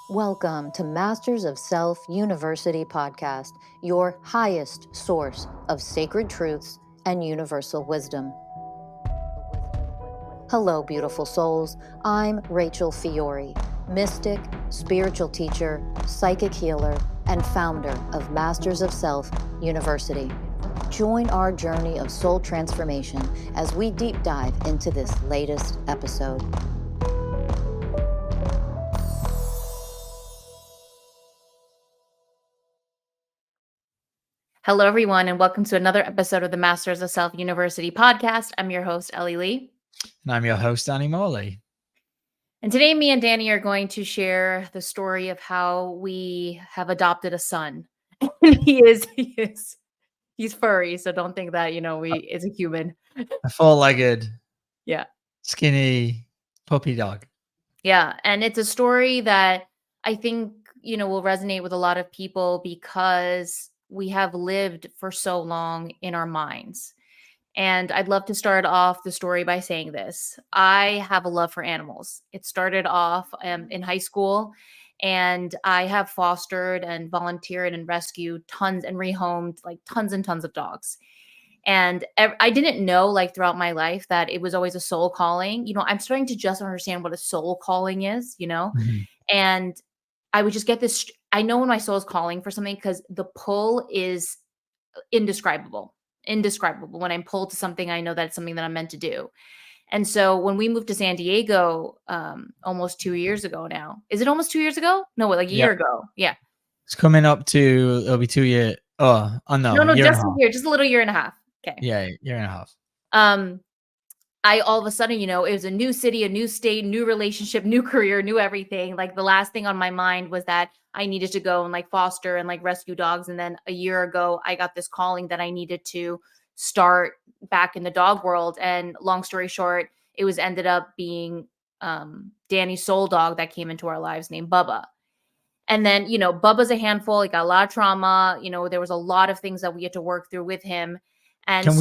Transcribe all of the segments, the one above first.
Welcome to Masters of Self University podcast, your highest source of sacred truths and universal wisdom. Hello, beautiful souls. I'm Rachel Fiori, mystic, spiritual teacher, psychic healer, and founder of Masters of Self University. Join our journey of soul transformation as we deep dive into this latest episode. Hello, everyone, and welcome to another episode of the Masters of Self University podcast. I'm your host, Ellie Lee. And I'm your host, Danny Morley. And today, me and Danny are going to share the story of how we have adopted a son. He's furry, so don't think that, is a human. A four-legged, yeah, skinny puppy dog. Yeah, and it's a story that I think, will resonate with a lot of people because we have lived for so long in our minds. And I'd love to start off the story by saying this. I have a love for animals. It started off in high school, and I have fostered and volunteered and rescued tons and rehomed like tons and tons of dogs. And I didn't know, like, throughout my life that it was always a soul calling. I'm starting to just understand what a soul calling is, Mm-hmm. And I would just get this. I know when my soul is calling for something because the pull is indescribable. When I'm pulled to something, I know that's something that I'm meant to do. And so when we moved to San Diego, almost 2 years ago now, is it almost 2 years ago? No, like a year ago. Yeah. It's coming up to, it'll be 2 years. Oh no. Just a year, just a little year and a half. Okay. Yeah, year and a half. I all of a sudden, it was a new city, a new state, new relationship, new career, new everything. Like the last thing on my mind was that I needed to go and like foster and like rescue dogs. And then a year ago, I got this calling that I needed to start back in the dog world. And long story short, it was ended up being Danny's soul dog that came into our lives named Bubba. And then, Bubba's a handful. He got a lot of trauma. There was a lot of things that we had to work through with him. And can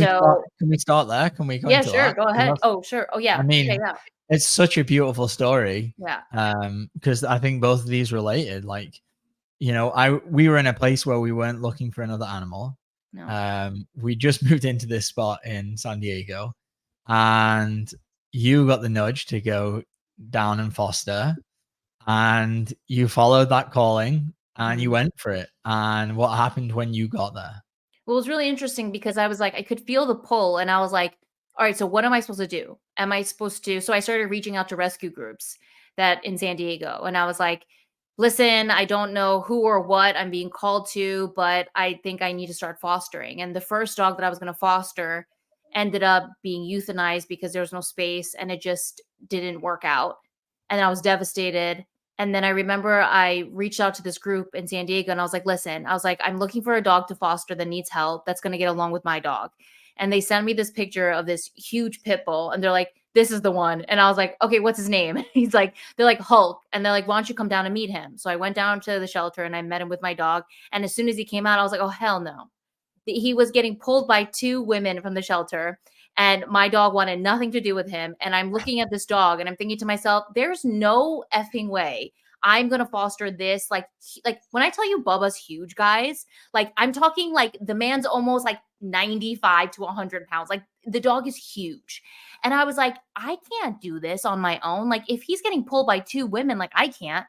we start there? Can we go into sure. that? Go ahead. Oh, sure. Oh, yeah. I mean, okay, yeah. It's such a beautiful story. Yeah. Because I think both of these related. Like, we were in a place where we weren't looking for another animal. No. We just moved into this spot in San Diego, and you got the nudge to go down and foster, and you followed that calling and you went for it. And what happened when you got there? Well, it was really interesting because I was like, I could feel the pull, and I was like, all right, so what am I supposed to do? So I started reaching out to rescue groups that in San Diego, and I was like, listen, I don't know who or what I'm being called to, but I think I need to start fostering. And the first dog that I was going to foster ended up being euthanized because there was no space, and it just didn't work out. And I was devastated. And then I remember I reached out to this group in San Diego, and I was like, listen, I'm looking for a dog to foster that needs help, that's going to get along with my dog. And they sent me this picture of this huge pit bull, and they're like, this is the one. And I was like, okay, what's his name? They're like Hulk. And they're like, why don't you come down and meet him? So I went down to the shelter and I met him with my dog. And as soon as he came out, I was like, oh, hell no. He was getting pulled by two women from the shelter, and my dog wanted nothing to do with him. And I'm looking at this dog and I'm thinking to myself, there's no effing way I'm going to foster this. Like when I tell you Bubba's huge, guys, like I'm talking like the man's almost like 95 to 100 pounds. Like the dog is huge. And I was like, I can't do this on my own. Like if he's getting pulled by two women, like I can't.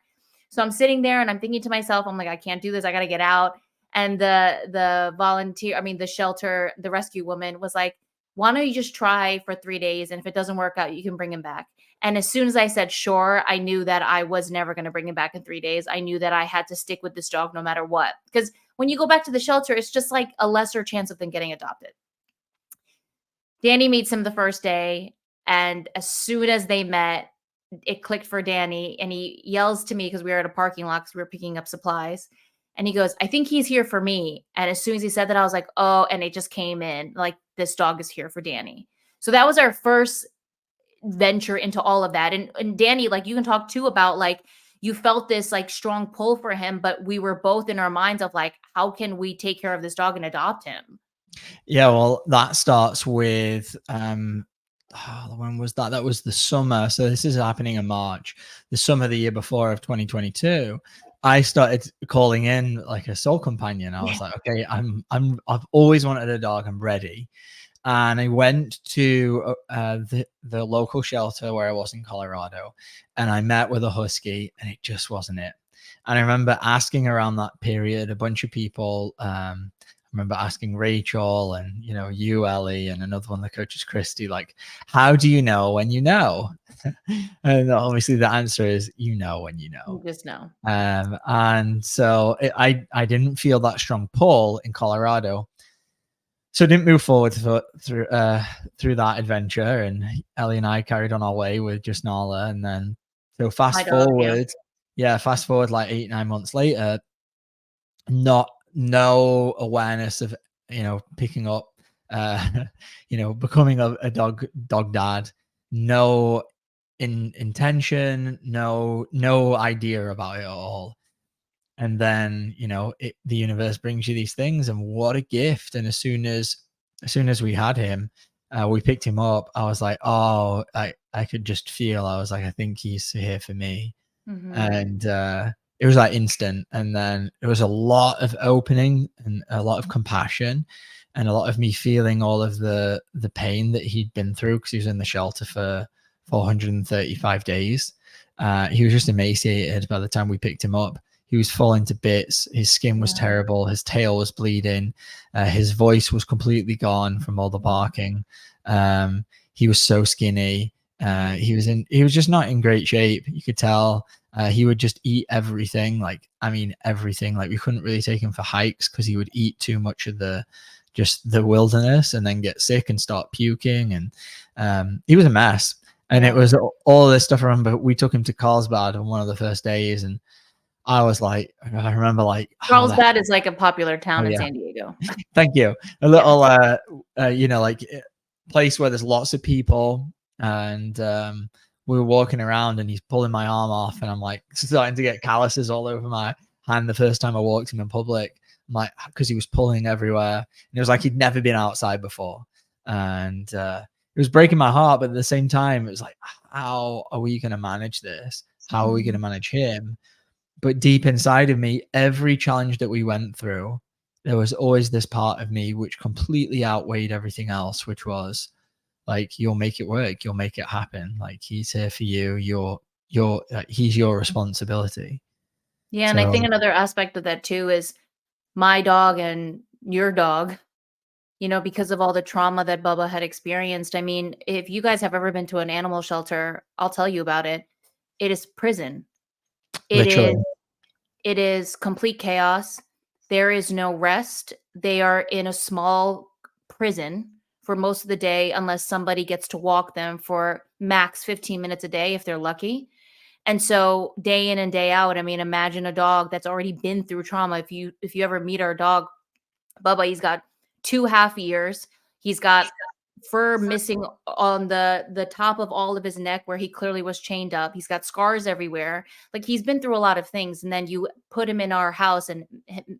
So I'm sitting there and I'm thinking to myself, I'm like, I can't do this. I got to get out. And the shelter, the rescue woman was like, why don't you just try for 3 days? And if it doesn't work out, you can bring him back. And as soon as I said, sure, I knew that I was never going to bring him back in 3 days. I knew that I had to stick with this dog no matter what. Because when you go back to the shelter, it's just like a lesser chance of them getting adopted. Danny meets him the first day. And as soon as they met, it clicked for Danny. And he yells to me because we were at a parking lot because we were picking up supplies. And he goes, I think he's here for me. And as soon as he said that, I was like, oh, and it just came in like, this dog is here for Danny. So that was our first venture into all of that. And Danny, like you can talk too about like, you felt this like strong pull for him, but we were both in our minds of like, how can we take care of this dog and adopt him? Yeah, well, that starts with when was that? That was the summer. So this is happening in March, the summer the year before of 2022. I started calling in like a soul companion. I was like, okay, I've always wanted a dog. I'm ready. And I went to the local shelter where I was in Colorado, and I met with a husky, and it just wasn't it. And I remember asking around that period a bunch of people. I remember asking Rachel and you, Ellie, and another one of the coaches, Christy, like, how do you know when you know? And obviously the answer is you know when you know. You just know. And so I didn't feel that strong pull in Colorado. So I didn't move forward through that adventure, and Ellie and I carried on our way with just Nala. And then so fast forward like 8-9 months later, no awareness of picking up becoming a dog dad, no intention, no idea about it at all. And then the universe brings you these things, and what a gift. And as soon as we had him, we picked him up. I was like, oh, I could just feel, I was like, I think he's here for me. And it was like instant. And then there was a lot of opening and a lot of compassion and a lot of me feeling all of the pain that he'd been through, because he was in the shelter for 435 days. He was just emaciated by the time we picked him up. He was falling to bits. His skin was terrible. His tail was bleeding. His voice was completely gone from all the barking. He was so skinny. He was just not in great shape. You could tell. He would just eat everything. Everything. Like, we couldn't really take him for hikes because he would eat too much of the wilderness and then get sick and start puking. And he was a mess. And it was all this stuff. I remember we took him to Carlsbad on one of the first days, and I was like, I remember like Carlsbad is like a popular town in San Diego. Thank you. A little, like place where there's lots of people, and we were walking around, and he's pulling my arm off, and I'm like starting to get calluses all over my hand the first time I walked him in public. I'm like, because he was pulling everywhere, and it was like he'd never been outside before, and it was breaking my heart. But at the same time, it was like, how are we going to manage this? How are we going to manage him? But deep inside of me, every challenge that we went through, there was always this part of me which completely outweighed everything else, which was like, you'll make it work. You'll make it happen. Like, he's here for you. He's your responsibility. Yeah. And I think another aspect of that too is my dog and your dog, because of all the trauma that Bubba had experienced. I mean, if you guys have ever been to an animal shelter, I'll tell you about it. It is prison. It is complete chaos. There is no rest. They are in a small prison for most of the day, unless somebody gets to walk them for max 15 minutes a day if they're lucky. And so day in and day out, I mean, imagine a dog that's already been through trauma. If you ever meet our dog, Bubba, he's got 2.5 years. He's got fur missing on the top of all of his neck where he clearly was chained up. He's got scars everywhere. Like, he's been through a lot of things. And then you put him in our house, and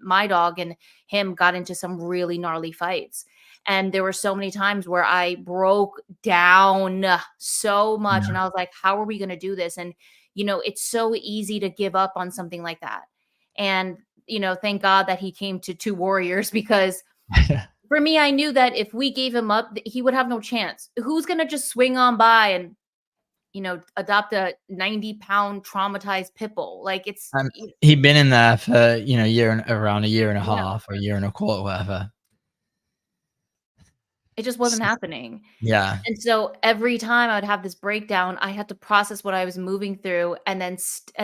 my dog and him got into some really gnarly fights. And there were so many times where I broke down so much. And I was like, how are we going to do this? And, it's so easy to give up on something like that. And, thank God that he came to two warriors, because for me, I knew that if we gave him up, he would have no chance. Who's going to just swing on by and, adopt a 90-pound traumatized pit bull? Like, it's he'd been in there for around a year and a half or a year and a quarter, whatever. It just wasn't happening. Yeah. And so every time I would have this breakdown, I had to process what I was moving through, and then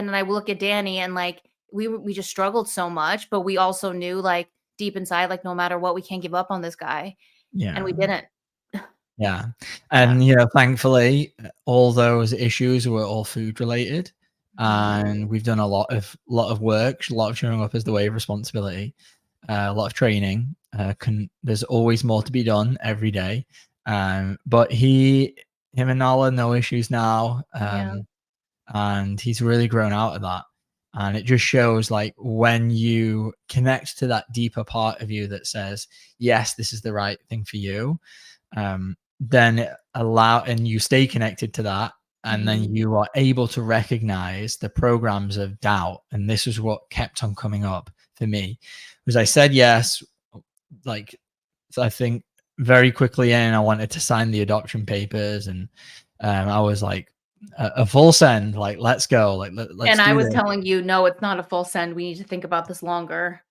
I would look at Danny, and like we just struggled so much, but we also knew, like, deep inside, like, no matter what, we can't give up on this guy. Yeah. And we didn't. Yeah. And thankfully all those issues were all food related, and we've done a lot of work, a lot of showing up as the way of responsibility, a lot of training. There's always more to be done every day. But him and Nala, no issues now. And he's really grown out of that. And it just shows, like, when you connect to that deeper part of you that says, yes, this is the right thing for you, then and you stay connected to that, and then you are able to recognize the programs of doubt. And this is what kept on coming up for me, because I said yes, like, so I think very quickly, and I wanted to sign the adoption papers, and I was like a full send, like, let's go, like, let's And I do was this. telling you, no, it's not a full send. We need to think about this longer.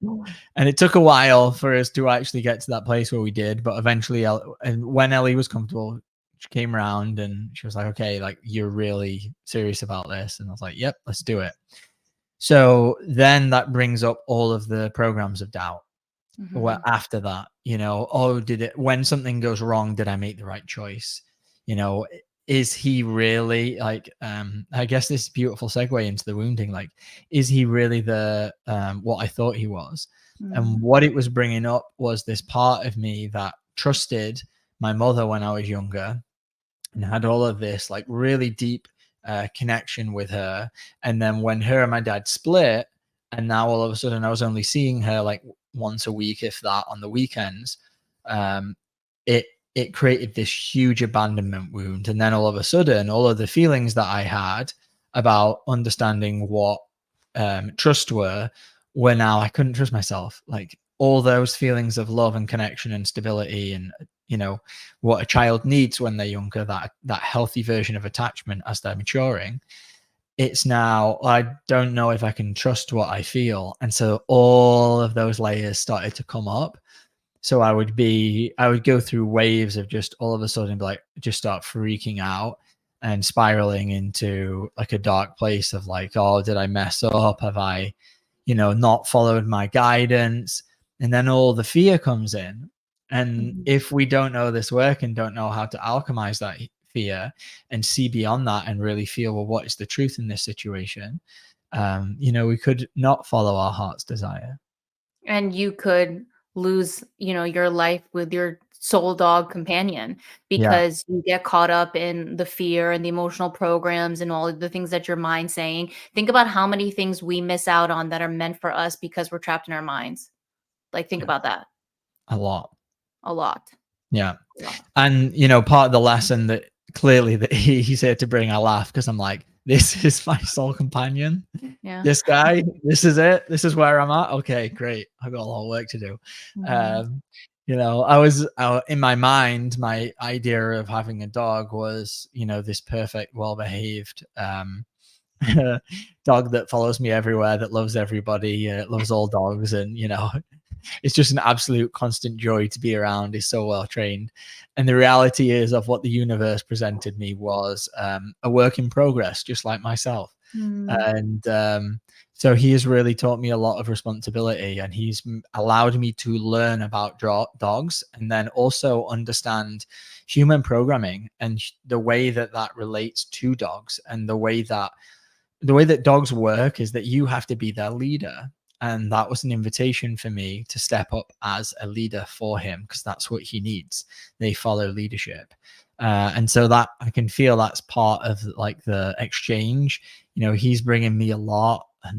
And it took a while for us to actually get to that place where we did, but eventually, and when Ellie was comfortable, she came around and she was like, okay, like, you're really serious about this. And I was like, yep, let's do it. So then that brings up all of the programs of doubt. Well, after that, when something goes wrong, did I make the right choice? Is he really, like, I guess this beautiful segue into the wounding, like, is he really the what I thought he was? And what it was bringing up was this part of me that trusted my mother when I was younger, and had all of this, like, really deep connection with her. And then when her and my dad split, and now all of a sudden I was only seeing her like once a week, if that, on the weekends, it created this huge abandonment wound. And then all of a sudden, all of the feelings that I had about understanding what trust were now I couldn't trust myself. Like, all those feelings of love and connection and stability, and what a child needs when they're younger, that healthy version of attachment as they're maturing, it's now, I don't know if I can trust what I feel. And so all of those layers started to come up. So I would go through waves of just all of a sudden be like, just start freaking out and spiraling into like a dark place of like, oh, did I mess up? Have I, not followed my guidance? And then all the fear comes in. And if we don't know this work and don't know how to alchemize that fear and see beyond that and really feel, well, what is the truth in this situation? We could not follow our heart's desire. And you could lose, your life with your soul dog companion because you get caught up in the fear and the emotional programs and all of the things that your mind's saying. Think about how many things we miss out on that are meant for us because we're trapped in our minds. Like, think about that. A lot. Yeah. And, part of the lesson that clearly that he's here to bring, I laugh because I'm like, this is my soul companion. Yeah. This guy, this is it. This is where I'm at. Okay, great. I've got a lot of work to do. I was in my mind, my idea of having a dog was, this perfect, well-behaved dog that follows me everywhere, that loves everybody, loves all dogs. And, it's just an absolute constant joy to be around. He's so well trained. And the reality is of what the universe presented me was a work in progress, just like myself. And so he has really taught me a lot of responsibility, and he's allowed me to learn about dogs, and then also understand human programming and the way that relates to dogs. And the way that dogs work is that you have to be their leader. And that was an invitation for me to step up as a leader for him, because that's what he needs. They follow leadership. And so that I can feel that's part of like the exchange. He's bringing me an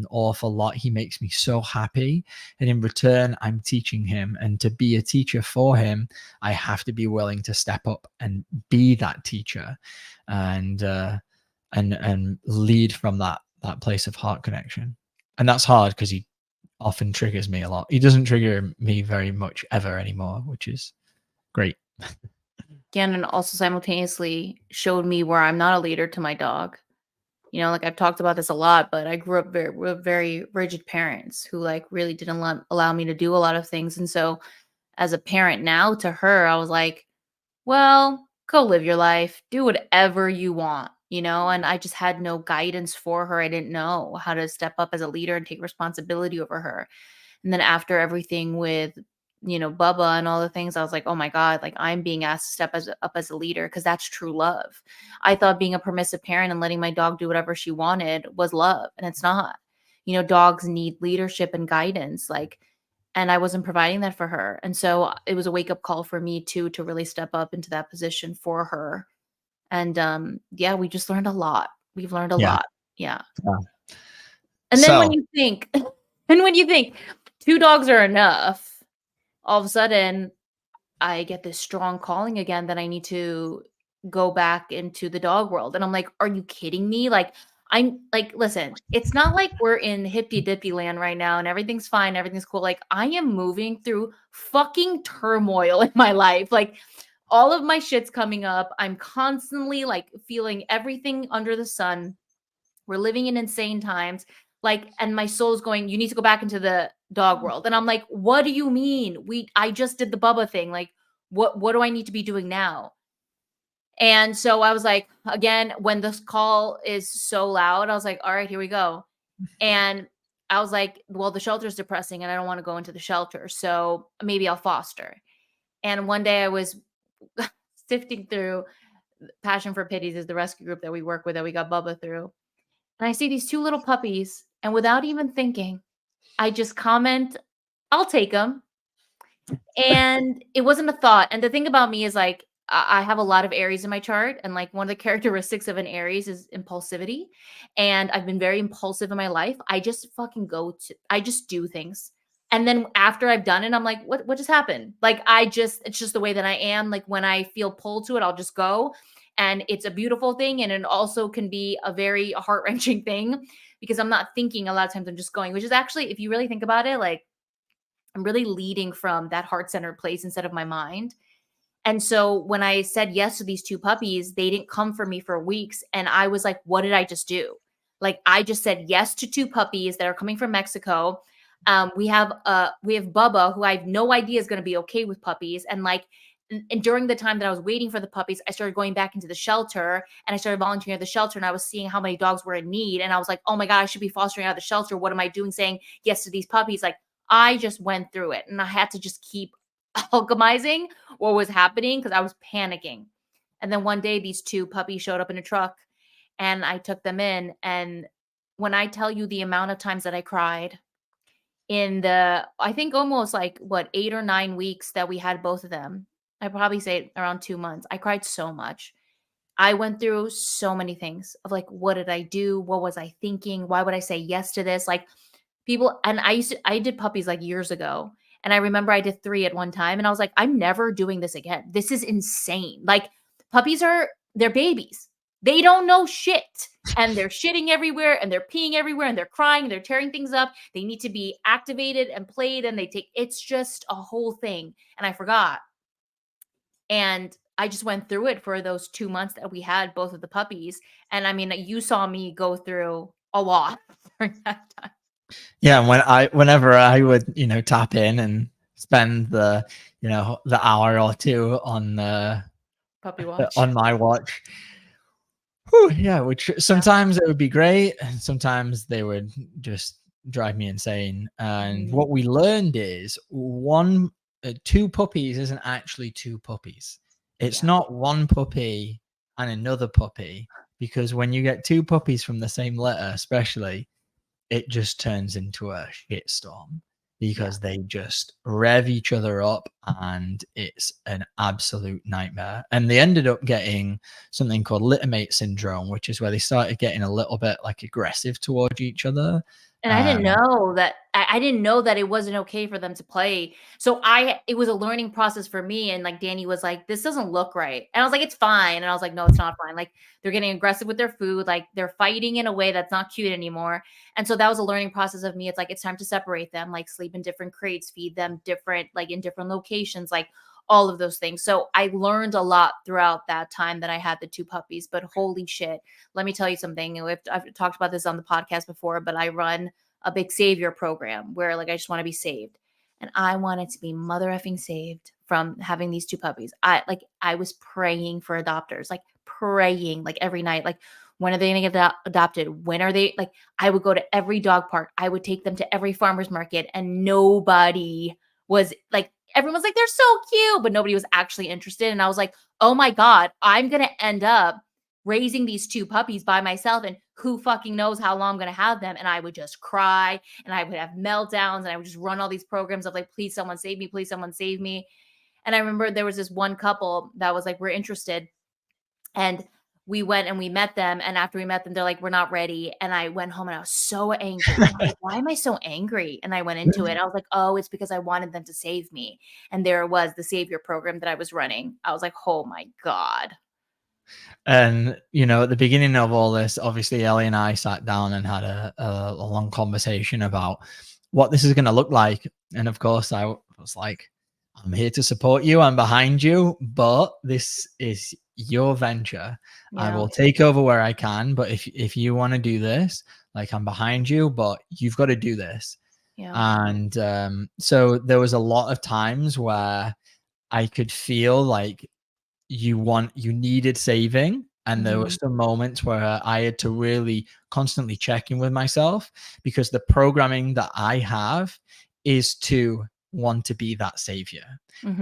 awful lot. He makes me so happy. And in return, I'm teaching him. And to be a teacher for him, I have to be willing to step up and be that teacher and lead from that place of heart connection. And that's hard because he often triggers me a lot. He doesn't trigger me very much ever anymore, which is great. Again, and also simultaneously showed me where I'm not a leader to my dog. Like, I've talked about this a lot, but I grew up with very rigid parents who like really didn't allow me to do a lot of things. And so as a parent now to her, I was like, well, go live your life, do whatever you want, and I just had no guidance for her. I didn't know how to step up as a leader and take responsibility over her. And then after everything with, Bubba and all the things, I was like, oh my God, like, I'm being asked to step up as a leader, because that's true love. I thought being a permissive parent and letting my dog do whatever she wanted was love, and it's not. Dogs need leadership and guidance, and I wasn't providing that for her. And so it was a wake-up call for me too, to really step up into that position for her. And we just learned a lot. We've learned a lot. Yeah. And then when you think 2 dogs are enough, all of a sudden I get this strong calling again that I need to go back into the dog world. And I'm like, are you kidding me? Like, I'm like, listen, it's not like we're in hippy dippy land right now and everything's fine, everything's cool. Like, I am moving through fucking turmoil in my life. Like, all of my shit's coming up. I'm constantly like feeling everything under the sun. We're living in insane times. Like, and my soul's going, you need to go back into the dog world. And I'm like, what do you mean? I just did the Bubba thing. Like, what do I need to be doing now? And so I was like, again, when this call is so loud, I was like, all right, here we go. And I was like, well, the shelter's depressing and I don't want to go into the shelter. So maybe I'll foster. And one day I was sifting through Passion for Pities is the rescue group that we work with that we got Bubba through. And I see these two little puppies. And without even thinking, I just comment, I'll take them. And it wasn't a thought. And the thing about me is like, I have a lot of Aries in my chart. And like one of the characteristics of an Aries is impulsivity. And I've been very impulsive in my life. I just fucking I just do things. And then after I've done it, I'm like, what just happened? Like, it's just the way that I am. Like when I feel pulled to it, I'll just go. And it's a beautiful thing. And it also can be a very heart-wrenching thing because I'm not thinking a lot of times, I'm just going, which is actually, if you really think about it, like I'm really leading from that heart-centered place instead of my mind. And so when I said yes to these two puppies, they didn't come for me for weeks. And I was like, what did I just do? Like, I just said yes to two puppies that are coming from Mexico. We have Bubba, who I have no idea is going to be okay with puppies. And like, and during the time that I was waiting for the puppies, I started going back into the shelter and I started volunteering at the shelter and I was seeing how many dogs were in need. And I was like, oh my God, I should be fostering out of the shelter. What am I doing saying yes to these puppies? Like, I just went through it and I had to just keep alchemizing what was happening because I was panicking. And then one day these two puppies showed up in a truck and I took them in. And when I tell you the amount of times that I cried in I think almost like 8 or 9 weeks that we had both of them, I probably say around 2 months, I cried so much. I went through so many things of like, what did I do? What was I thinking? Why would I say yes to this? Like, people, and I did puppies like years ago. And I remember I did 3 at one time and I was like, I'm never doing this again. This is insane. Like, they're babies. They don't know shit. And they're shitting everywhere and they're peeing everywhere and they're crying and they're tearing things up. They need to be activated and played and it's just a whole thing. And I forgot. And I just went through it for those 2 months that we had both of the puppies. And I mean, you saw me go through a lot during that time. Yeah, whenever I would, tap in and spend the hour or two on Puppy watch. on my watch. Whew, yeah, which sometimes it would be great, and sometimes they would just drive me insane. And what we learned is two puppies isn't actually two puppies. It's not one puppy and another puppy, because when you get two puppies from the same litter, especially, it just turns into a shitstorm because they just rev each other up and it's an absolute nightmare. And they ended up getting something called littermate syndrome, which is where they started getting a little bit like aggressive towards each other. And I didn't know that. I didn't know that it wasn't okay for them to play. So it was a learning process for me. And like Danny was like, this doesn't look right. And I was like, it's fine. And I was like, no, it's not fine. Like, they're getting aggressive with their food. Like, they're fighting in a way that's not cute anymore. And so that was a learning process of me. It's like, it's time to separate them, like sleep in different crates, feed them different, like in different locations, like all of those things. So I learned a lot throughout that time that I had the two puppies, but holy shit. Let me tell you something. I've talked about this on the podcast before, but I run a big savior program where like, I just want to be saved. And I wanted to be mother effing saved from having these two puppies. I was praying for adopters, like praying like every night, like, when are they going to get adopted? When are they, like, I would go to every dog park. I would take them to every farmer's market and nobody was like, everyone's like, they're so cute, but nobody was actually interested. And I was like, oh my God, I'm going to end up raising these two puppies by myself. And who fucking knows how long I'm going to have them. And I would just cry and I would have meltdowns and I would just run all these programs of like, please someone save me. Please someone save me. And I remember there was this one couple that was like, we're interested. And we went and we met them. And after we met them, they're like, we're not ready. And I went home and I was so angry. I'm like, why am I so angry? And I went into it. I was like, oh, it's because I wanted them to save me. And there it was, the Savior program that I was running. I was like, oh my God. And, you know, at the beginning of all this, obviously Ellie and I sat down and had a long conversation about what this is going to look like. And of course, I was like, I'm here to support you. I'm behind you, but this is your venture. I Yeah. will take over where I can. But if you want to do this, like, I'm behind you, but you've got to do this. Yeah. And so there was a lot of times where I could feel like you needed saving, and there were Mhm. some moments where I had to really constantly check in with myself, because the programming that I have is to want to be that savior.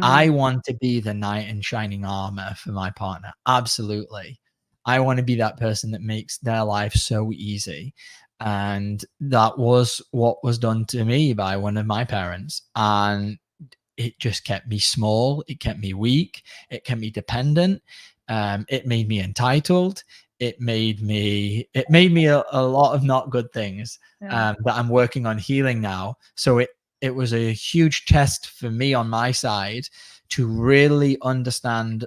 I Mhm. want to be the knight in shining armor for my partner. Absolutely. I want to be that person that makes their life so easy. And that was what was done to me by one of my parents. And it just kept me small. It kept me weak. It kept me dependent. It made me entitled. It made me a lot of not good things Yeah. that I'm working on healing now. So it was a huge test for me on my side to really understand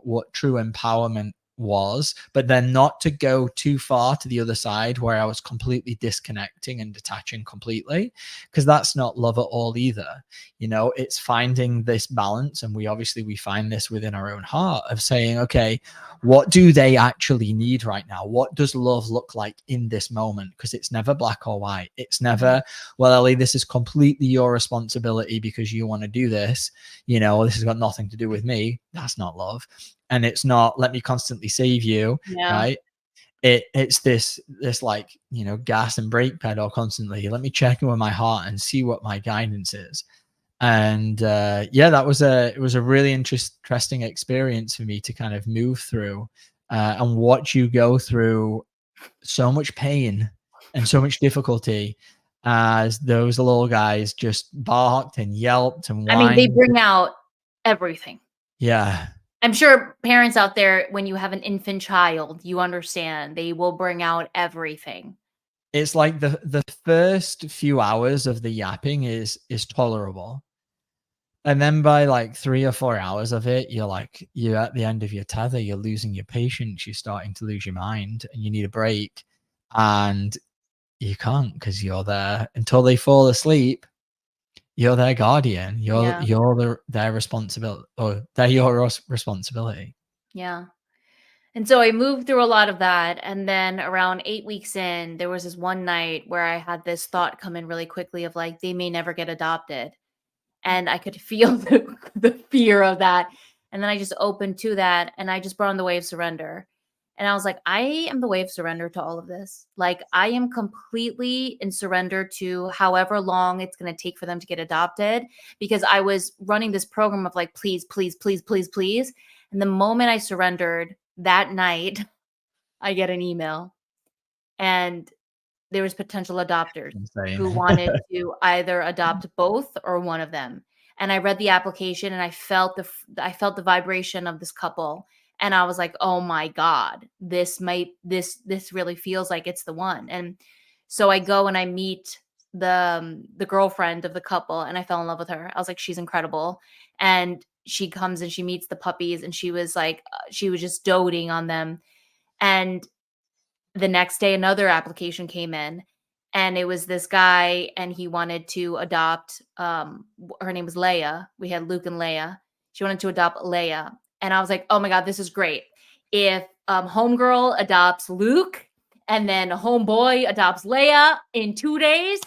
what true empowerment was, but then not to go too far to the other side where I was completely disconnecting and detaching completely, because that's not love at all either. You know, it's finding this balance, and we find this within our own heart of saying, okay, what do they actually need right now? What does love look like in this moment? Because it's never black or white. It's never, well, Ellie, this is completely your responsibility because you want to do this. You know, this has got nothing to do with me. That's not love. And it's not, let me constantly save you, Yeah. right? It's this like, you know, gas and brake pedal constantly. Let me check in with my heart and see what my guidance is. And it was a really interesting experience for me to kind of move through and watch you go through so much pain and so much difficulty as those little guys just barked and yelped and I mean, they whined. bring out everything. Yeah. I'm sure parents out there, when you have an infant child, you understand they will bring out everything. It's like the first few hours of the yapping is tolerable. And then by like 3 or 4 hours of it, you're at the end of your tether, you're losing your patience, you're starting to lose your mind, and you need a break. And you can't, because you're there until they fall asleep. You're their guardian. Yeah. Their responsibility, or they're your responsibility. Yeah. And so I moved through a lot of that. And then around 8 weeks in, there was this one night where I had this thought come in really quickly of like, they may never get adopted. And I could feel the fear of that. And then I just opened to that and I just brought on the way of surrender. And I was like, I am the way of surrender to all of this. Like, I am completely in surrender to however long it's going to take for them to get adopted, because I was running this program of like, please, please, please, please, please. And the moment I surrendered that night, I get an email and there was potential adopters Insane. who wanted to either adopt both or one of them. And I read the application and I felt the vibration of this couple, and I was like, "Oh my god, this really feels like it's the one." And so I go and I meet the girlfriend of the couple, and I fell in love with her. I was like, "She's incredible." And she comes and she meets the puppies, and she was like she was just doting on them. And the next day, another application came in, and it was this guy, and he wanted to adopt. Her name was Leia. We had Luke and Leia. She wanted to adopt Leia, and I was like, "Oh my god, this is great! If homegirl adopts Luke, and then homeboy adopts Leia in 2 days,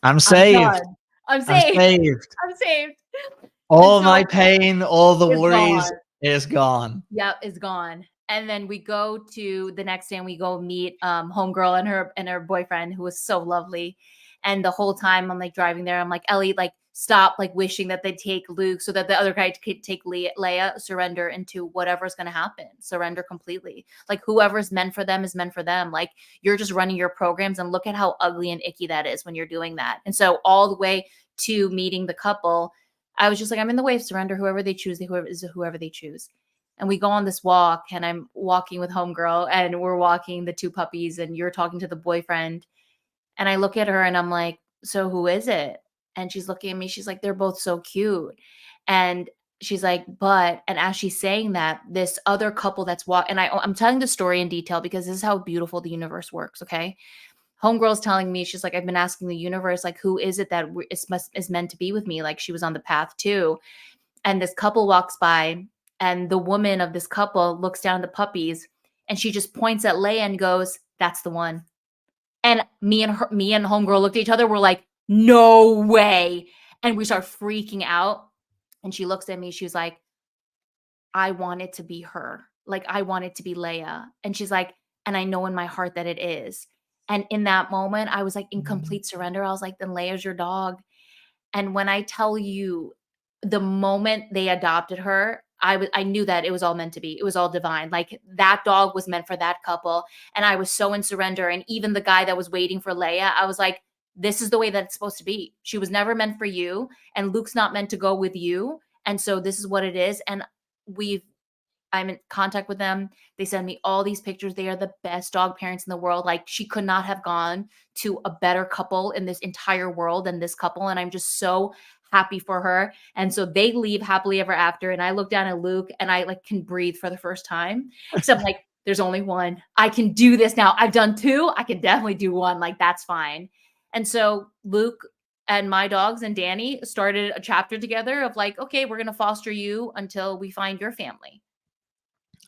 I'm I'm saved. done. I'm I'm saved. saved. I'm saved." And All my so pain, all the it's worries gone. is gone. Yep, is gone. And then we go to the next day and we go meet homegirl and her boyfriend, who was so lovely. And the whole time I'm like driving there, I'm like, Ellie, like stop like wishing that they take Luke so that the other guy could take Leia, surrender into whatever's gonna happen. Surrender completely. Like whoever's meant for them is meant for them. Like you're just running your programs, and look at how ugly and icky that is when you're doing that. And so all the way to meeting the couple, I was just like, I'm in the way of surrender. Whoever they choose, whoever they choose. And we go on this walk, and I'm walking with homegirl, and we're walking the 2 puppies, and you're talking to the boyfriend. And I look at her and I'm like, so who is it? And she's looking at me. She's like, they're both so cute. And she's like, and as she's saying that, this other couple that's and I'm telling the story in detail because this is how beautiful the universe works. Okay. Homegirl's telling me, she's like, I've been asking the universe, like, who is it that is meant to be with me? Like, she was on the path too. And this couple walks by, and the woman of this couple looks down at the puppies, and she just points at Leia and goes, that's the one. And me and homegirl looked at each other. We're like, no way. And we start freaking out. And she looks at me. She's like, I want it to be her. Like, I want it to be Leia. And she's like, and I know in my heart that it is. And in that moment, I was like in complete surrender. I was like, then Leia's your dog. And when I tell you, the moment they adopted her, I knew that it was all meant to be. It was all divine. Like, that dog was meant for that couple. And I was so in surrender. And even the guy that was waiting for Leia, I was like, this is the way that it's supposed to be. She was never meant for you, and Luke's not meant to go with you. And so this is what it is. And I'm in contact with them. They send me all these pictures. They are the best dog parents in the world. Like, she could not have gone to a better couple in this entire world than this couple. And I'm just so happy for her. And so they leave happily ever after. And I look down at Luke, and I like can breathe for the first time. Except like, there's only one. I can do this now. I've done 2. I can definitely do 1. Like, that's fine. And so Luke and my dogs and Danny started a chapter together of like, okay, we're going to foster you until we find your family.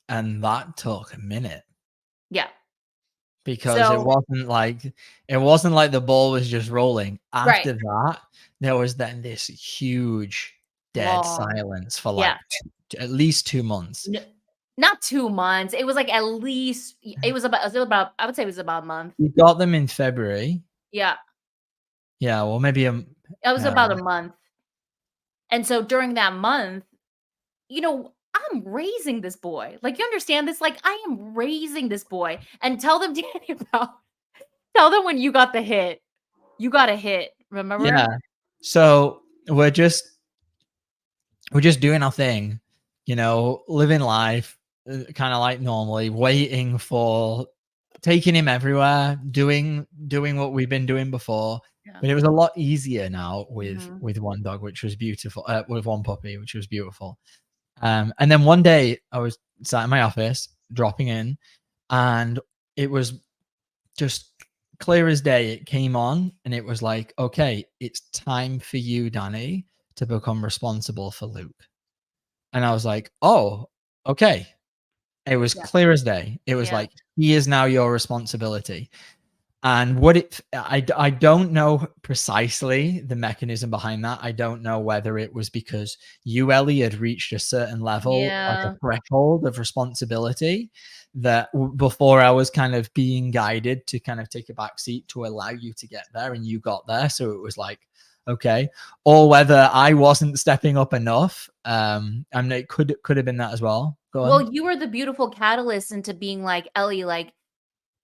And that took a minute. Yeah. Because it wasn't like the ball was just rolling. After that, there was then this huge dead silence for like at least 2 months. Not 2 months. It was like at least I would say it was about a month. You got them in February. Yeah. Yeah, well, maybe it was about a month. And so during that month, I'm raising this boy. Like, you understand this? Like, I am raising this boy. And tell them, Danny, tell them when you got the hit. You got a hit, remember? Yeah. So we're just doing our thing, living life kind of like normally, waiting for taking him everywhere, doing what we've been doing before. Yeah. But it was a lot easier now with one dog, which was beautiful, with one puppy, which was beautiful. And then one day I was sat in my office dropping in, and it was just clear as day. It came on, and it was like, okay, it's time for you, Danny, to become responsible for Luke. And I was like, oh, okay. It was clear as day. It was like, he is now your responsibility. And I don't know precisely the mechanism behind that. I don't know whether it was because you, Ellie, had reached a certain level of a threshold of responsibility that before I was kind of being guided to kind of take a back seat to allow you to get there, and you got there. So it was like, okay, or whether I wasn't stepping up enough. And it could have been that as well. Well, you were the beautiful catalyst into being like, Ellie, like,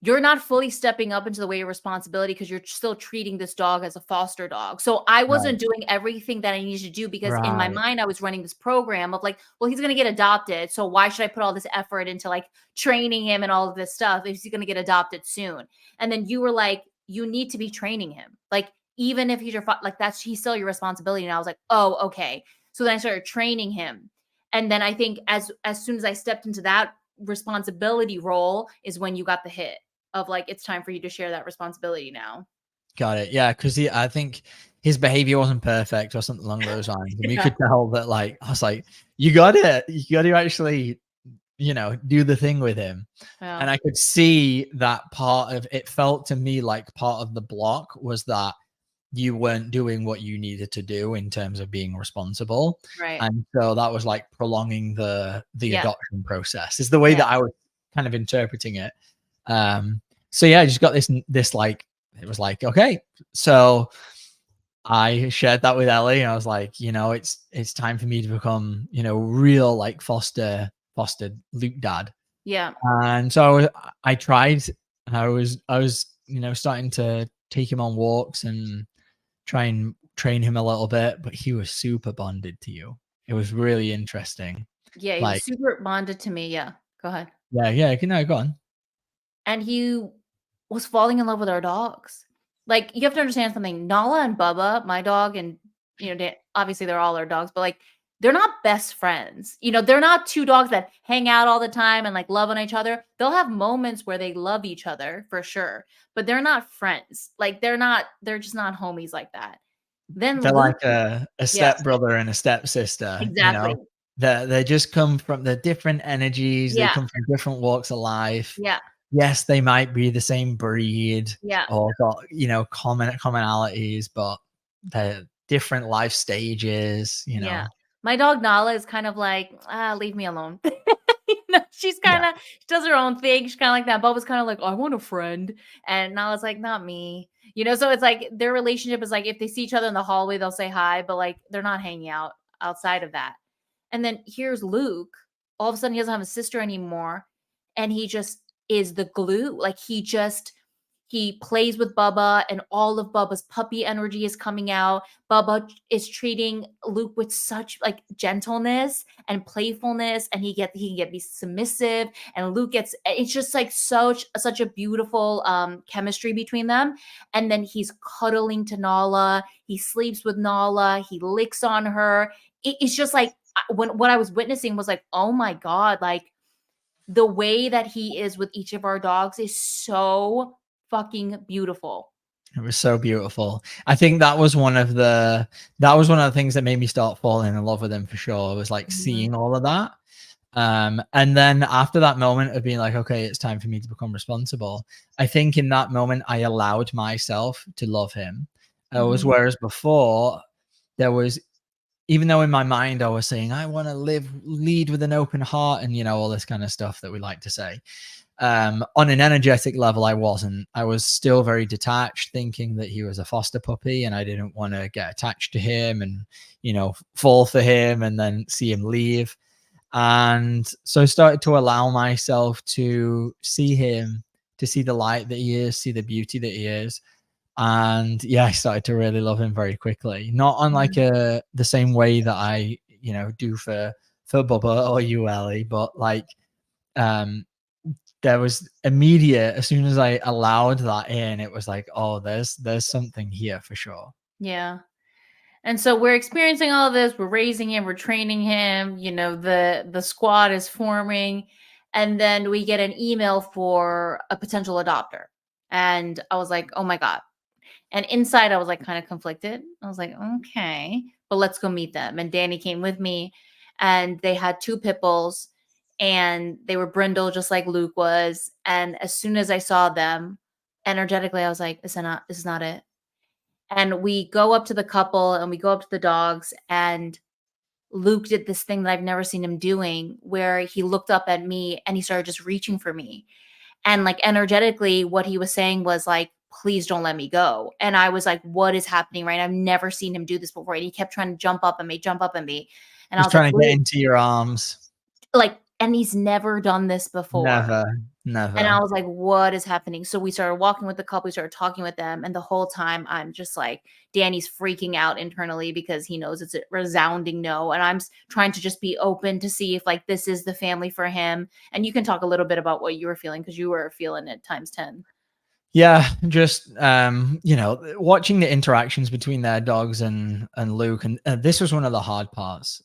you're not fully stepping up into the way of responsibility because you're still treating this dog as a foster dog. So I wasn't doing everything that I needed to do because in my mind, I was running this program of like, well, he's going to get adopted. So why should I put all this effort into like training him and all of this stuff if he's going to get adopted soon? And then you were like, you need to be training him. Like, even if he's he's still your responsibility. And I was like, oh, okay. So then I started training him. And then I think as soon as I stepped into that responsibility role is when you got the hit of like, it's time for you to share that responsibility now. Got it. Yeah, because I think his behavior wasn't perfect or something along those lines. And we could tell that, like, I was like, you got it. You got to actually, do the thing with him. Yeah. And I could see that part of it felt to me like part of the block was that you weren't doing what you needed to do in terms of being responsible. Right. And so that was like prolonging the adoption process is the way that I was kind of interpreting it. So yeah, I just got this like, it was like, okay, so I shared that with Ellie, and I was like, it's time for me to become, real like fostered Luke dad. Yeah. And so I tried, and I was, starting to take him on walks and try and train him a little bit, but he was super bonded to you. It was really interesting. Yeah, he was Like, super bonded to me. Yeah, go ahead. yeah, no, go on. And he was falling in love with our dogs. Like, you have to understand something. Nala and Bubba, my dog, and obviously they're all our dogs, but like they're not best friends. They're not two dogs that hang out all the time and like love on each other. They'll have moments where they love each other for sure, but they're not friends. Like they're just not homies like that. Then They're Luke, like a yeah, stepbrother and a stepsister, you know? exactly. They just come from the different energies, they Yeah, come from different walks of life. yeah, Yes, they might be the same breed yeah. or got, commonalities, but they're different life stages, you Yeah. know? My dog Nala is kind of like, leave me alone. She's Yeah. she does her own thing. She's kind of like that. Bubba's kind of like, I want a friend. And Nala's like, not me. So it's like their relationship is like if they see each other in the hallway, they'll say hi, but like they're not hanging out outside of that. And then here's Luke. All of a sudden he doesn't have a sister anymore. And he just is the glue. Like he plays with Bubba and all of Bubba's puppy energy is coming out. Bubba is treating Luke with such like gentleness and playfulness, and he can be submissive, and Luke gets it's just like such a beautiful chemistry between them. And then he's cuddling to Nala, he sleeps with Nala, he licks on her. It's just like what I was witnessing was like, oh my God, like the way that he is with each of our dogs is so fucking beautiful. It was so beautiful. I think that was one of the things that made me start falling in love with him for sure. It was like seeing all of that. And then after that moment of being like, okay, it's time for me to become responsible. I think in that moment, I allowed myself to love him. Whereas before there was, even though in my mind I was saying, I want to lead with an open heart and, all this kind of stuff that we like to say. On an energetic level, I wasn't. I was still very detached, thinking that he was a foster puppy and I didn't want to get attached to him and, fall for him and then see him leave. And so I started to allow myself to see him, to see the light that he is, see the beauty that he is. And yeah, I started to really love him very quickly. Not on like the same way that I, do for Bubba or you, Ellie, but like there was immediate, as soon as I allowed that in, it was like, oh, there's something here for sure. Yeah. And so we're experiencing all of this. We're raising him. We're training him. The squad is forming. And then we get an email for a potential adopter. And I was like, oh my God. And inside I was like kind of conflicted. I was like, okay, but let's go meet them. And Danny came with me and they had 2 pit bulls and they were brindle just like Luke was. And as soon as I saw them energetically, I was like, this is not it. And we go up to the couple and we go up to the dogs, and Luke did this thing that I've never seen him doing where he looked up at me and he started just reaching for me. And like energetically, what he was saying was like, please don't let me go. And I was like, what is happening, right? I've never seen him do this before. And he kept trying to jump up at me. And I Just was like, trying to get into your arms. and he's never done this before. Never. And I was like, what is happening? So we started walking with the couple, we started talking with them. And the whole time I'm just like, Danny's freaking out internally because he knows it's a resounding no. And I'm trying to just be open to see if like this is the family for him. And you can talk a little bit about what you were feeling because you were feeling it times 10. Yeah, just watching the interactions between their dogs and Luke, and this was one of the hard parts.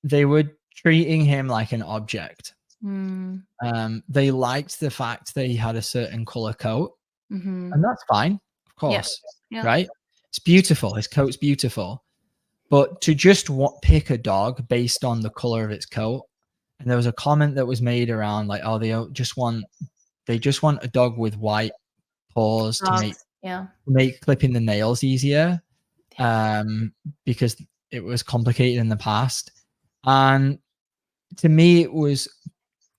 They were treating him like an object. They liked the fact that he had a certain color coat, and that's fine, of course, right? It's beautiful. His coat's beautiful, but to just pick a dog based on the color of its coat, and there was a comment that was made around like, oh, they just want a dog with white paws to make clipping the nails easier, because it was complicated in the past. And to me, it was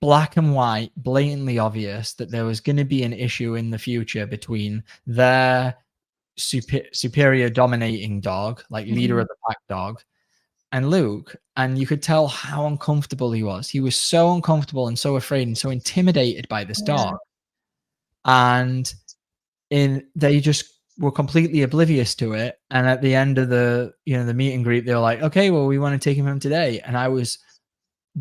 black and white, blatantly obvious that there was going to be an issue in the future between their superior dominating dog, like leader of the pack dog, and Luke. And you could tell how uncomfortable he was. He was so uncomfortable and so afraid and so intimidated by this dog. And they just were completely oblivious to it. And at the end of the meet and greet, they were like, okay, well, we want to take him home today. And I was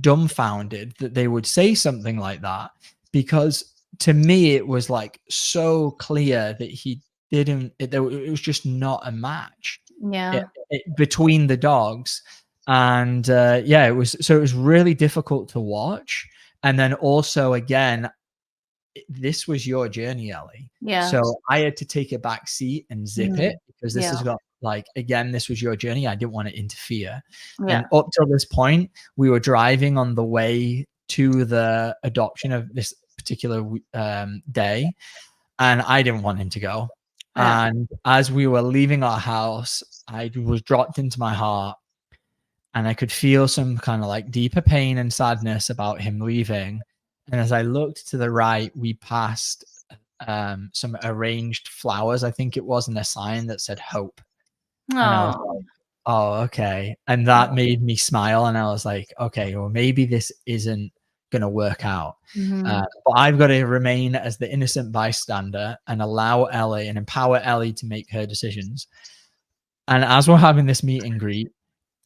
dumbfounded that they would say something like that, because to me it was like so clear that he didn't, it was just not a match Yeah. between the dogs. And it was really difficult to watch. And then also, again, this was your journey, Ellie. Yeah. So I had to take a back seat and zip it, because this has Yeah. got, like, again, this was your journey. I didn't want to interfere. Yeah. And up till this point, we were driving on the way to the adoption of this particular day, and I didn't want him to go. Yeah. And as we were leaving our house, I was dropped into my heart, and I could feel some kind of like deeper pain and sadness about him leaving. And as I looked to the right, we passed some arranged flowers, I think it was, and a sign that said hope. And I was Oh. like, oh, okay. And that made me smile. And I was like, okay, well, maybe this isn't going to work out. But I've got to remain as the innocent bystander and allow Ellie and empower Ellie to make her decisions. And as we're having this meet and greet,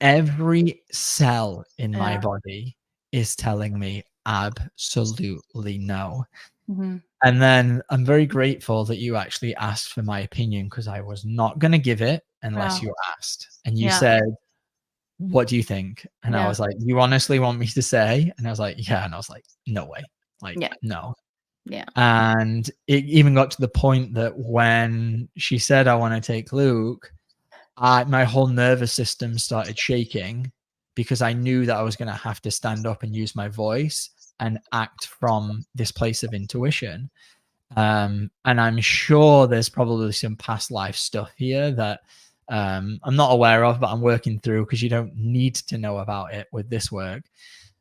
every cell in my body is telling me absolutely no. And then I'm very grateful that you actually asked for my opinion, because I was not going to give it unless you asked. And you said, what do you think? And I was like, you honestly want me to say? And I was like, yeah. And I was like, no way. Like, no. Yeah. And it even got to the point that when she said, I want to take Luke, my whole nervous system started shaking, because I knew that I was going to have to stand up and use my voice and act from this place of intuition. And I'm sure there's probably some past life stuff here that I'm not aware of, but I'm working through, because you don't need to know about it with this work.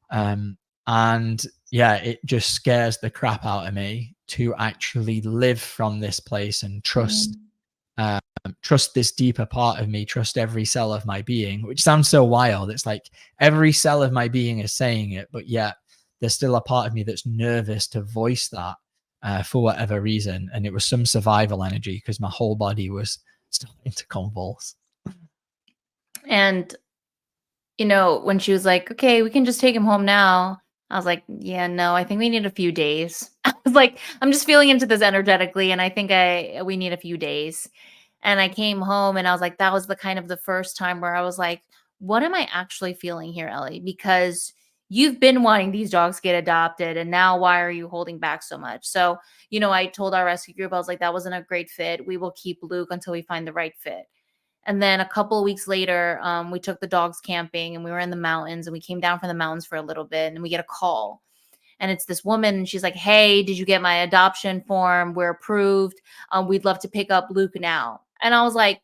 And it just scares the crap out of me to actually live from this place and trust this deeper part of me, trust every cell of my being, which sounds so wild. It's like every cell of my being is saying it, but yet there's still a part of me that's nervous to voice that for whatever reason. And it was some survival energy, because my whole body was starting to convulse. And, when she was like, okay, we can just take him home now, I was like, yeah, no, I think we need a few days. I was like, I'm just feeling into this energetically, and I think we need a few days. And I came home, and I was like, that was the first time where I was like, what am I actually feeling here, Ellie? Because you've been wanting these dogs to get adopted, and now why are you holding back so much? So, I told our rescue group, I was like, that wasn't a great fit. We will keep Luke until we find the right fit. And then a couple of weeks later, we took the dogs camping, and we were in the mountains, and we came down from the mountains for a little bit, and we get a call. And it's this woman, and she's like, hey, did you get my adoption form? We're approved. We'd love to pick up Luke now. And I was like,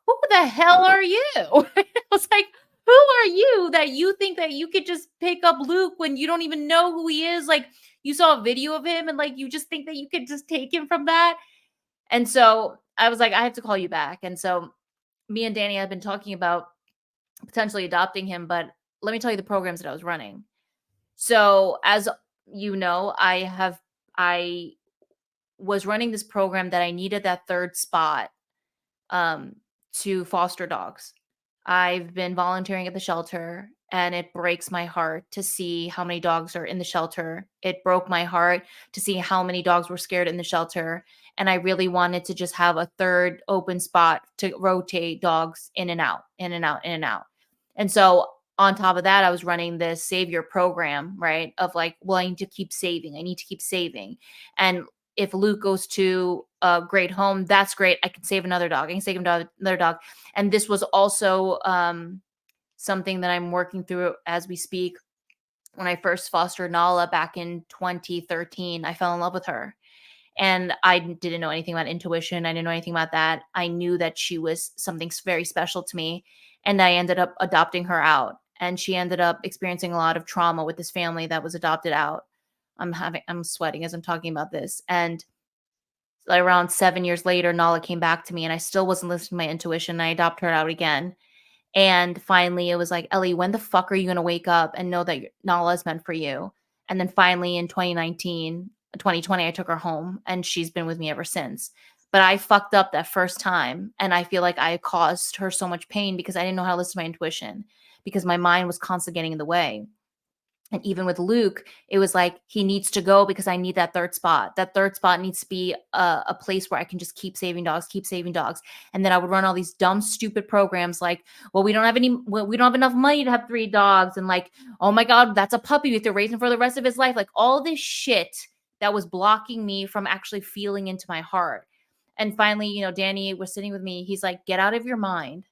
who the hell are you? I was like, who are you that you think that you could just pick up Luke when you don't even know who he is? Like, you saw a video of him, and like, you just think that you could just take him from that? And so I was like, I have to call you back. And so me and Danny had been talking about potentially adopting him, but let me tell you the programs that I was running. So as you know, I was running this program that I needed that third spot to foster dogs. I've been volunteering at the shelter, and it breaks my heart to see how many dogs are in the shelter. It broke my heart to see how many dogs were scared in the shelter. And I really wanted to just have a third open spot to rotate dogs in and out, in and out, in and out. And so on top of that, I was running this savior program, right? Of like, well, I need to keep saving. I need to keep saving. And if Luke goes to a great home, that's great. I can save another dog. I can save another dog. And this was also something that I'm working through as we speak. When I first fostered Nala back in 2013, I fell in love with her. And I didn't know anything about intuition. I didn't know anything about that. I knew that she was something very special to me. And I ended up adopting her out. And she ended up experiencing a lot of trauma with this family that was adopted out. I'm sweating as I'm talking about this. And around 7 years later, Nala came back to me, and I still wasn't listening to my intuition. I adopted her out again. And finally it was like, Ellie, when the fuck are you going to wake up and know that Nala is meant for you? And then finally in 2020, I took her home, and she's been with me ever since. But I fucked up that first time. And I feel like I caused her so much pain because I didn't know how to listen to my intuition, because my mind was constantly getting in the way. And even with Luke, it was like, he needs to go because I need that third spot. That third spot needs to be a place where I can just keep saving dogs, keep saving dogs. And then I would run all these dumb, stupid programs like, well, we don't have enough money to have 3 dogs. And like, oh my God, that's a puppy. We have to raise him for the rest of his life. Like all this shit that was blocking me from actually feeling into my heart. And finally, you know, Danny was sitting with me. He's like, get out of your mind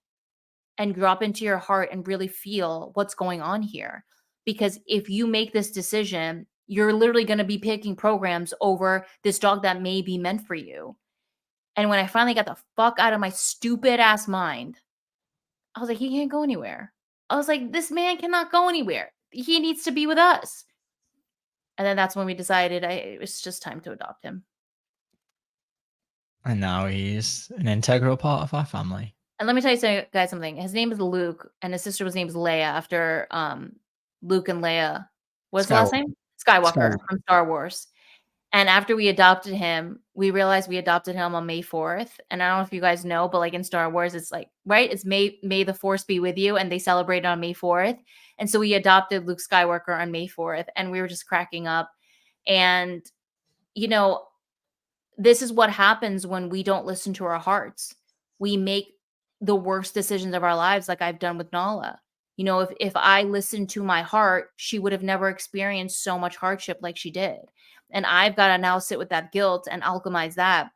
and drop into your heart and really feel what's going on here. Because if you make this decision, you're literally going to be picking programs over this dog that may be meant for you. And when I finally got the fuck out of my stupid ass mind, I was like, he can't go anywhere. I was like, this man cannot go anywhere. He needs to be with us. And then that's when we decided it was just time to adopt him. And now he's an integral part of our family. And let me tell you guys something. His name is Luke, and his sister's name is Leia, after Luke and Leia. What's the last name? Skywalker from Star Wars. And after we adopted him, we realized we adopted him on May 4th. And I don't know if you guys know, but like in Star Wars, it's like, right? It's May the Force be with you, and they celebrate on May 4th. And so we adopted Luke Skywalker on May 4th, and we were just cracking up. And, you know, this is what happens when we don't listen to our hearts. We make the worst decisions of our lives, like I've done with Nala. You know, if I listened to my heart, she would have never experienced so much hardship like she did. And I've got to now sit with that guilt and alchemize that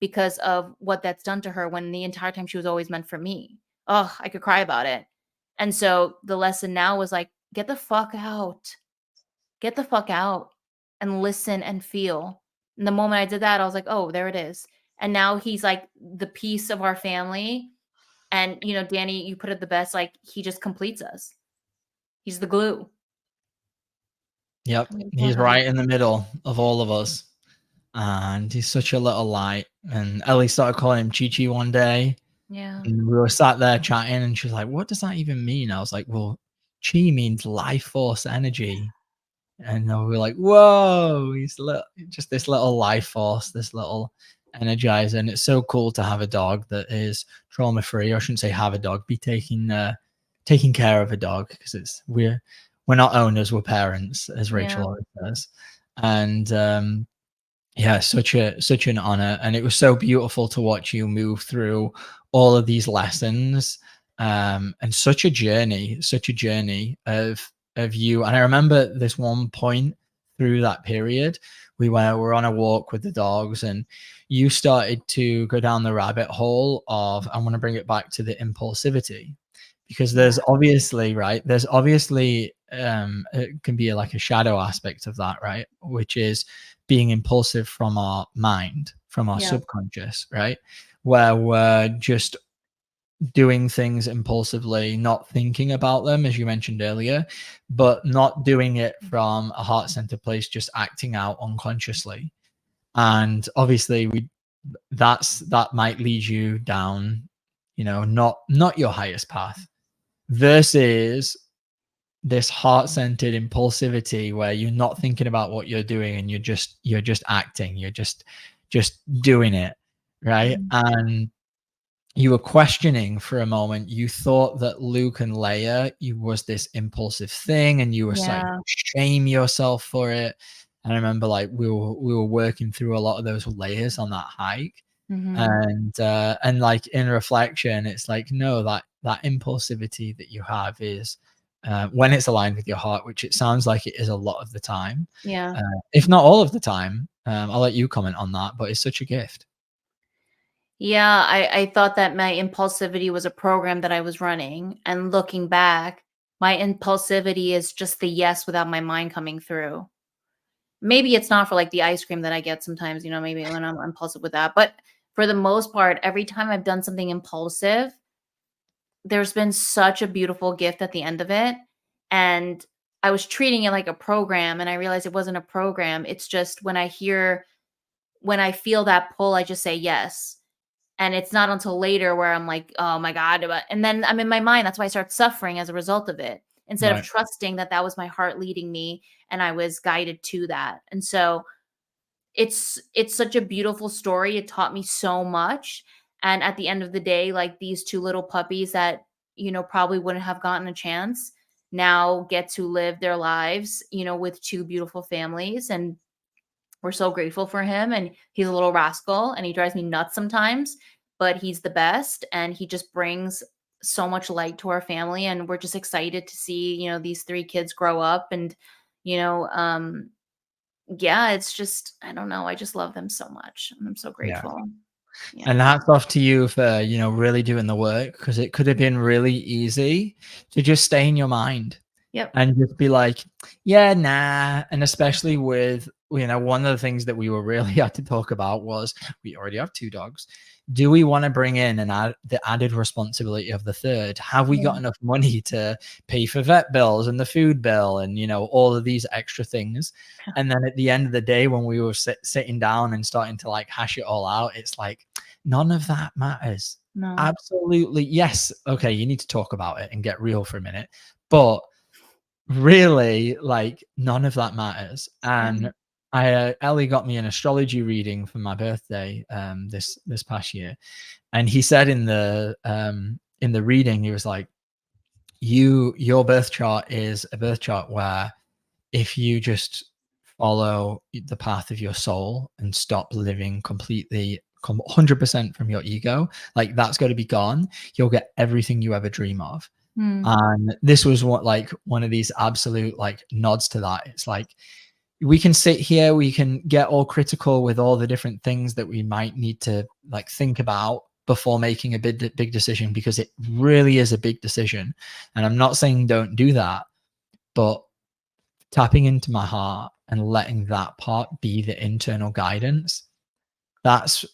because of what that's done to her, when the entire time she was always meant for me. Oh, I could cry about it. And so the lesson now was like, get the fuck out. Get the fuck out and listen and feel. And the moment I did that, I was like, oh, there it is. And now he's like the piece of our family. And, you know, Danny, you put it the best, like he just completes us. He's the glue. Yep. He's right in the middle of all of us. And he's such a little light. And Ellie started calling him Chi Chi one day. Yeah. And we were sat there chatting, and she was like, what does that even mean? I was like, well, Chi means life force energy. And we were like, whoa, he's just this little life force, this little energizer. And it's so cool to have a dog that is trauma free. I shouldn't say have a dog, be taking care of a dog, because we're not owners, we're parents, as Rachel always says. And yeah, such an honor. And it was so beautiful to watch you move through all of these lessons, and such a journey of you. And I remember this one point through that period, we were on a walk with the dogs, and you started to go down the rabbit hole of, I want to bring it back to the impulsivity, because there's obviously, it can be like a shadow aspect of that, right? Which is being impulsive from our mind, from our subconscious, right? Where we're just doing things impulsively, not thinking about them, as you mentioned earlier, but not doing it from a heart-centered place, just acting out unconsciously. And obviously that might lead you down, you know, not your highest path, versus this heart-centered impulsivity where you're not thinking about what you're doing, and you're just acting, you're just doing it, right? And you were questioning for a moment. You thought that Luke and Leia, was this impulsive thing, and you were starting to shame yourself for it. And I remember, like, we were working through a lot of those layers on that hike. And like, in reflection, it's like, no, that impulsivity that you have is, when it's aligned with your heart, which it sounds like it is a lot of the time, if not all of the time. I'll let you comment on that, but it's such a gift. Yeah, I thought that my impulsivity was a program that I was running. And looking back, my impulsivity is just the yes without my mind coming through. Maybe it's not for like the ice cream that I get sometimes, you know, maybe when I'm impulsive with that. But for the most part, every time I've done something impulsive, there's been such a beautiful gift at the end of it. And I was treating it like a program, and I realized it wasn't a program. It's just when I feel that pull, I just say yes. And it's not until later where I'm like, oh my God. And then I'm in my mind. That's why I start suffering as a result of it, instead of trusting that was my heart leading me and I was guided to that. And so it's such a beautiful story. It taught me so much. And at the end of the day, like these two little puppies that, probably wouldn't have gotten a chance now get to live their lives, with two beautiful families. And we're so grateful for him. And he's a little rascal and he drives me nuts sometimes, but he's the best. And he just brings so much light to our family. And we're just excited to see, these three kids grow up. And, yeah, it's just, I don't know. I just love them so much. And I'm so grateful. Yeah. And hats off to you for, really doing the work, because it could have been really easy to just stay in your mind. Yep. And just be like, yeah, nah. And especially with, one of the things that we were really had to talk about was we already have 2 dogs. Do we want to bring in the added responsibility of the third? Have we got enough money to pay for vet bills and the food bill and, all of these extra things? And then at the end of the day, when we were sitting down and starting to like hash it all out, it's like, none of that matters. No. Absolutely. Yes. Okay. You need to talk about it and get real for a minute. But really, like, none of that matters. And Ellie got me an astrology reading for my birthday this past year, and he said in the reading, he was like, your birth chart is a birth chart where if you just follow the path of your soul and stop living completely 100% from your ego, like that's got to be gone, you'll get everything you ever dream of. And this was one of these absolute like nods to that. It's like, we can sit here, we can get all critical with all the different things that we might need to like think about before making a big decision, because it really is a big decision. And I'm not saying don't do that, but tapping into my heart and letting that part be the internal guidance, that's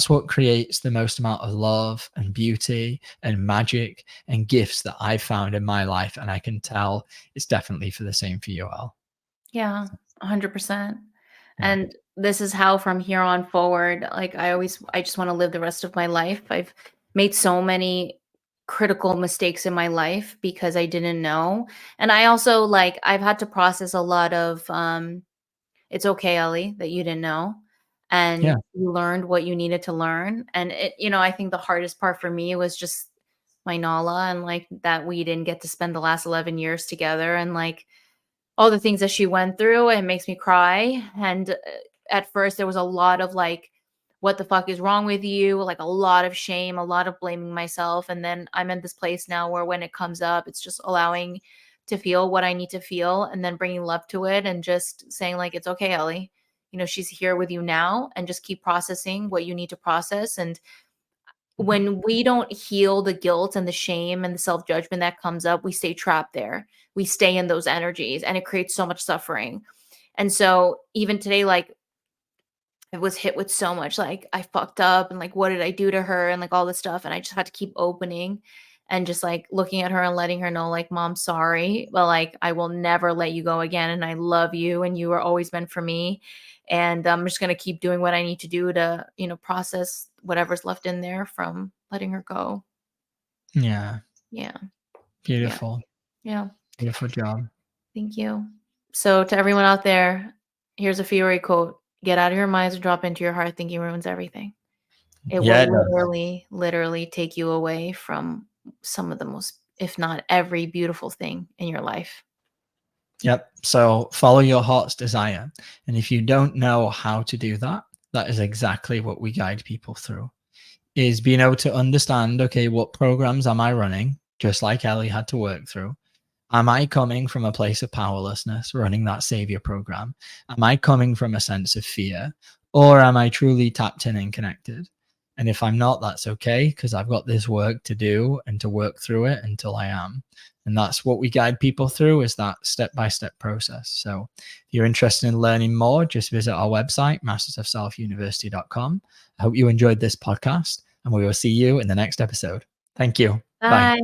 what creates the most amount of love and beauty and magic and gifts that I've found in my life. And I can tell it's definitely for the same for you all. Yeah, 100%. And this is how from here on forward, like I just want to live the rest of my life. I've made so many critical mistakes in my life because I didn't know. And I also I've had to process a lot of, it's okay, Ellie, that you didn't know. And you learned what you needed to learn. And I think the hardest part for me was just my Nala, and that we didn't get to spend the last 11 years together, and all the things that she went through. It makes me cry. And at first there was a lot of what the fuck is wrong with you? A lot of shame, a lot of blaming myself. And then I'm in this place now where when it comes up, it's just allowing to feel what I need to feel and then bringing love to it and just saying it's okay, Ellie. She's here with you now, and just keep processing what you need to process. And when we don't heal the guilt and the shame and the self-judgment that comes up, we stay trapped there. We stay in those energies, and it creates so much suffering. And so even today, I was hit with so much, I fucked up, and what did I do to her, and all this stuff. And I just had to keep opening and just looking at her and letting her know, Mom, sorry, but I will never let you go again. And I love you, and you were always meant for me. And I'm just going to keep doing what I need to do to, process whatever's left in there from letting her go. Yeah. Yeah. Beautiful. Yeah. Beautiful job. Thank you. So to everyone out there, here's a Fiori quote: get out of your minds and drop into your heart. Thinking ruins everything. It will literally take you away from some of the most, if not every, beautiful thing in your life. Yep. So follow your heart's desire. And if you don't know how to do that, that is exactly what we guide people through, is being able to understand, okay, what programs am I running? Just like Ellie had to work through. Am I coming from a place of powerlessness, running that savior program? Am I coming from a sense of fear? Or am I truly tapped in and connected? And if I'm not, that's okay, because I've got this work to do and to work through it until I am. And that's what we guide people through, is that step-by-step process. So if you're interested in learning more, just visit our website, mastersofselfuniversity.com. I hope you enjoyed this podcast, and we will see you in the next episode. Thank you. Bye.